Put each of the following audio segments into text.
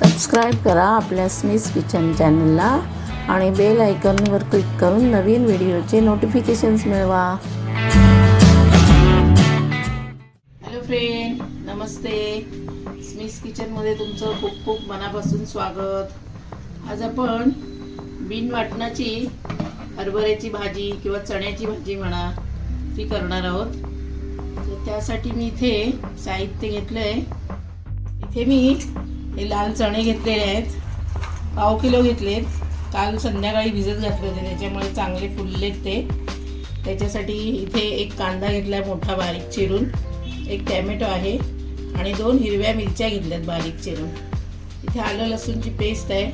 Subscribe करा आपल्या स्मिस kitchen चॅनलला आणि बेल आयकॉनवर क्लिक करून नवीन व्हिडिओचे नोटिफिकेशन्स मिळवा। हॅलो फ्रेंड, नमस्ते। स्मिस किचनमध्ये तुमचं खूप खूप मनापासून स्वागत। आज आपण बिन वाटणाची हरभऱ्याची भाजी किंवा चण्याची भाजी म्हणा ती करणार आहोत। तर त्यासाठी मी इथे साहित्य घेतलंय। इथे मी हे लाल चणे घेतलेले आहेत, पाव किलो घेतलेत। काल संध्याकाळी भिजत घातले होते, त्याच्यामुळे चांगले फुललेत ते। त्याच्यासाठी इथे एक कांदा घेतलाय मोठा बारीक चिरून, एक टोमॅटो आहे आणि 2 हिरव्या मिरच्या घेतल्यात बारीक चिरून। इथे आलं लसूणची पेस्ट आहे,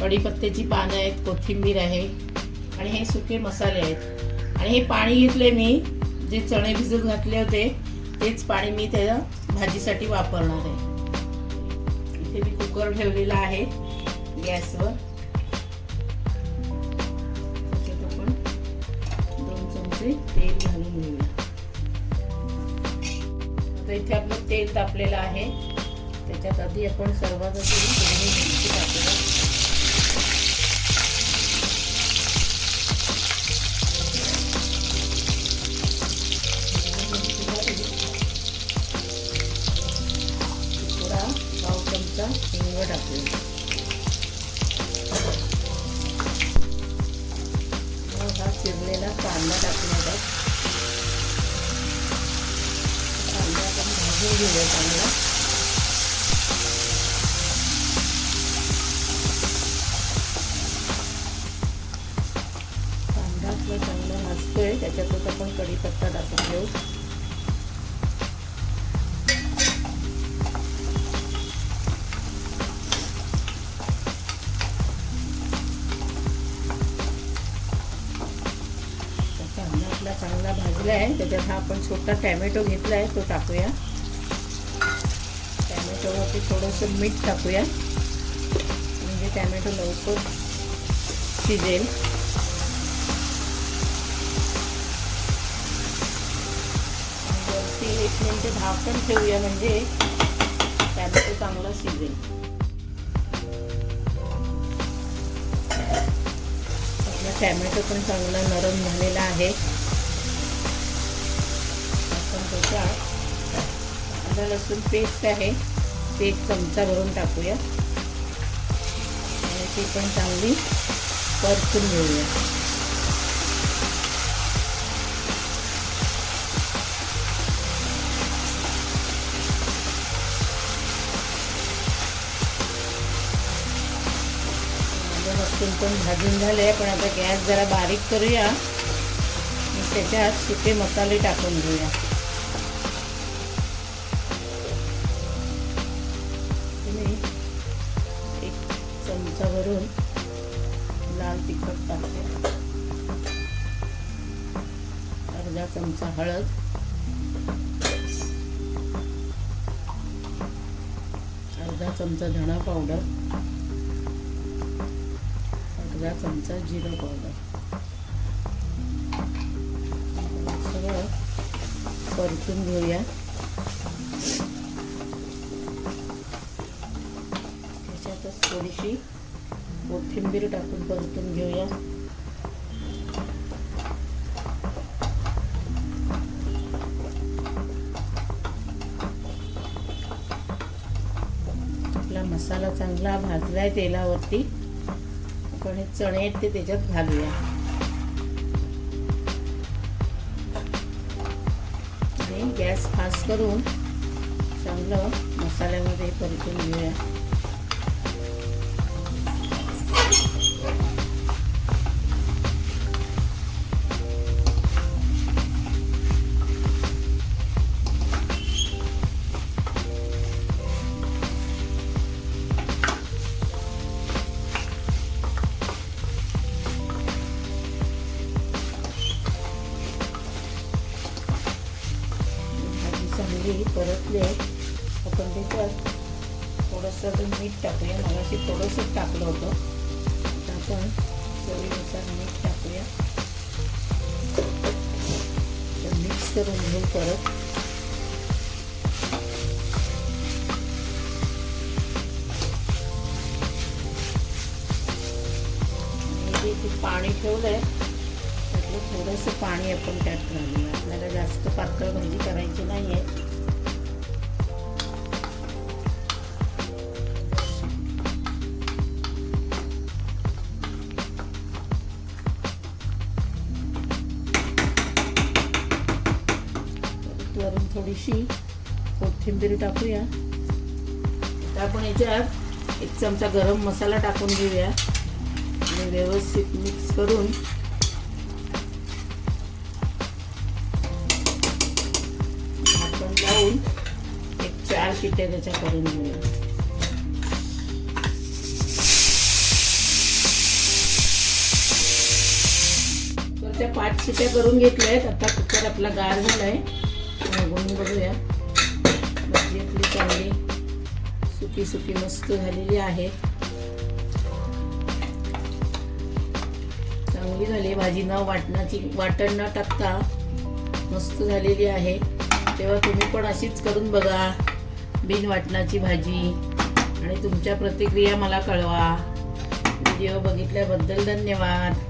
कढीपत्त्याची पानं आहेत, कोथिंबीर आहे आणि हे सुके मसाले आहेत। आणि हे पाणी घेतले मी, जे चणे भिजत घातले होते तेच पाणी मी त्या भाजीसाठी वापरणार आहे। इथे मी कुकर ठेवलेला आहे गॅसवर। त्याच्यात आपण 2 चमचे तेल घालून घेऊया। आता इथे आपलं तेल तापलेलं आहे, त्याच्यात आधी आपण सर्वात आधी हिरवी मिरची टाकूया। हिंग टाकूया। हा चिरलेला कांदा टाकूया। कांदा आपण भाजून घेऊया चांगला। कांदा आपला चांगला भाजतोय, त्याच्यातच आपण कढीपत्ता टाकून घेऊ। चांगला भाजला आहे, त्याच्यात हा आपण छोटा टोमॅटो घेतला आहे तो टाकूया। टोमॅटोवरती थोडंसं मीठ टाकूया, म्हणजे टोमॅटो लवकर शिजेल। वरती 1 मिनिट झाकण ठेवूया, म्हणजे टोमॅटो चांगला शिजेल। आपला टोमॅटो पण चांगला नरम झालेला आहे। आलं लसूण पेस्ट आहे, ते 1 चमचा भरून टाकूया आणि ती पण चांगली परतून घेऊया। आलं लसूण पण भाजून झाले, पण आता गॅस जरा बारीक करूया आणि त्याच्यात सुके मसाले टाकून घेऊया। भरून लाल तिखट टाकते, अर्धा चमचा हळद, अर्धा चमचा धना पावडर, अर्धा चमचा जिरा पावडर, सगळं परतून घेऊया। त्याच्यातच थोडीशी कोथिंबीर टाकून परतून घेऊया। आपला मसाला चांगला भाजलाय तेलावरती, आपण हे चणे आहेत ते त्याच्यात घालूया आणि गॅस फास्ट करून चांगलं मसाल्यामध्ये परतून घेऊया। चांगली परतले, आपण त्याच्यात थोडंसं मीठ टाकूया। मगाशी थोडंसं टाकलं होतं, आता आपण चवीनुसार मीठ टाकूया। मिक्स करून घेऊ परत। पाणी ठेवलंय, त्यातलं थोडंसं पाणी आपण त्यात घालूया. आपल्याला जास्त पातळ भाजी करायची नाहीये. वरून थोडीशी कोथिंबीर टाकूया. आता आपण याच्यात 1 चमचा गरम मसाला टाकून घेऊया आणि व्यवस्थित मिक्स करून झाकण लावून 4 शिट्ट्या त्याच्या करून घेऊया. तर त्या 5 शिट्ट्या करून घेतल्यात. आता कुकर आपला गार झालाय, बघून बघूया. भाजी आपली चांगली सुकी सुकी मस्त झालेली आहे. चांगली झाली भाजी, न वाटण न टाकता मस्त झालेली आहे. तेव्हा तुम्ही पण अशीच करून बघा बिन वाटणाची भाजी आणि तुमच्या प्रतिक्रिया मला कळवा. व्हिडिओ बघितल्याबद्दल धन्यवाद.